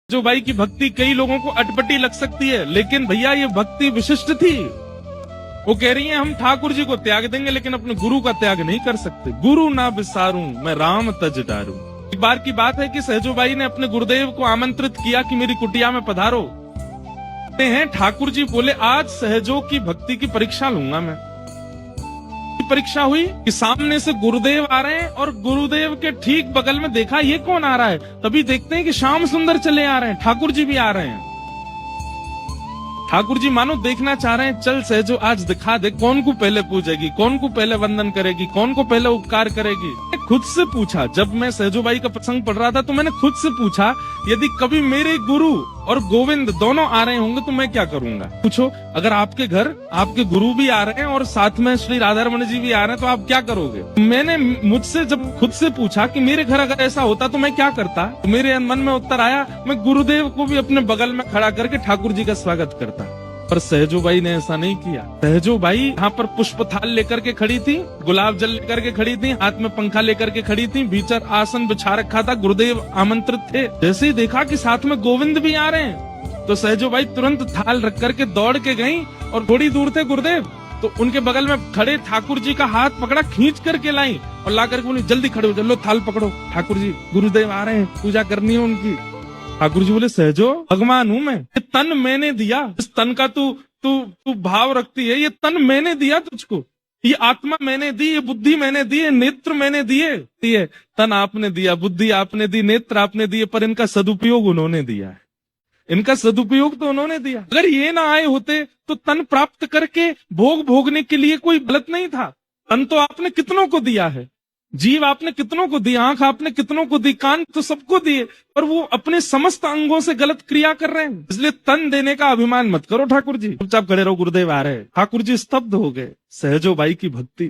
जो भाई की भक्ति कई लोगों को अटपटी लग सकती है, लेकिन भैया ये भक्ति विशिष्ट थी। वो कह रही है हम ठाकुर जी को त्याग देंगे लेकिन अपने गुरु का त्याग नहीं कर सकते। गुरु ना विसारूं मैं राम तज डारूं। एक बार की बात है कि सहजोबाई ने अपने गुरुदेव को आमंत्रित किया कि मेरी कुटिया में पधारो। हैं ठाकुर जी बोले आज सहजो की भक्ति की परीक्षा लूंगा मैं। परीक्षा हुई कि सामने से गुरुदेव आ रहे हैं और गुरुदेव के ठीक बगल में देखा ये कौन आ रहा है। तभी देखते हैं कि श्याम सुंदर चले आ रहे हैं, ठाकुर जी भी आ रहे हैं। ठाकुर जी मानो देखना चाह रहे हैं, चल सहजो आज दिखा दे कौन को पहले पूजेगी, कौन को पहले वंदन करेगी, कौन को पहले उपकार करेगी। खुद से पूछा, जब मैं सहजोबाई का प्रसंग पढ़ रहा था तो मैंने खुद से पूछा यदि कभी मेरे गुरु और गोविंद दोनों आ रहे होंगे तो मैं क्या करूंगा। पूछो अगर आपके घर आपके गुरु भी आ रहे हैं और साथ में श्री राधारमण जी भी आ रहे हैं तो आप क्या करोगे। मैंने मुझसे जब खुद से पूछा कि मेरे घर अगर ऐसा होता तो मैं क्या करता, तो मेरे मन में उत्तर आया मैं गुरुदेव को भी अपने बगल में खड़ा करके ठाकुर जी का स्वागत करता। पर सहजोबाई ने ऐसा नहीं किया। सहजोबाई यहाँ पर पुष्प थाल लेकर के खड़ी थी, गुलाब जल लेकर के खड़ी थी, हाथ में पंखा लेकर के खड़ी थी, भीतर आसन बिछा रखा था, गुरुदेव आमंत्रित थे। जैसे ही देखा कि साथ में गोविंद भी आ रहे हैं तो सहजोबाई तुरंत थाल रख करके दौड़ के गई और थोड़ी दूर थे गुरुदेव तो उनके बगल में खड़े ठाकुर जी का हाथ पकड़ा, खींच करके लाई और ला करके बोली जल्दी खड़े हो, चलो थाल पकड़ो, ठाकुर जी गुरुदेव आ रहे हैं, पूजा करनी है उनकी। ठाकुर जी बोले सहजो भगवान हूं मैं, ये तन मैंने दिया, इस तन का तू भाव रखती है, ये तन मैंने दिया तुझको, ये आत्मा मैंने दी, ये बुद्धि मैंने दी, ये नेत्र मैंने दिए। तन आपने दिया, बुद्धि आपने दी, नेत्र आपने दिए, पर इनका सदुपयोग उन्होंने दिया है, इनका सदुपयोग तो उन्होंने दिया। अगर ये ना आए होते तो तन प्राप्त करके भोग भोगने के लिए कोई गलत नहीं था। तन तो आपने कितनों को दिया है, जीव आपने कितनों को दी, आंख आपने कितनों को दी, कान तो सबको दिए, पर वो अपने समस्त अंगों से गलत क्रिया कर रहे हैं। इसलिए तन देने का अभिमान मत करो ठाकुर जी, चुपचाप खड़े रहो, गुरुदेव आ रहे हैं। ठाकुर जी स्तब्ध हो गए। सहजोबाई की भक्ति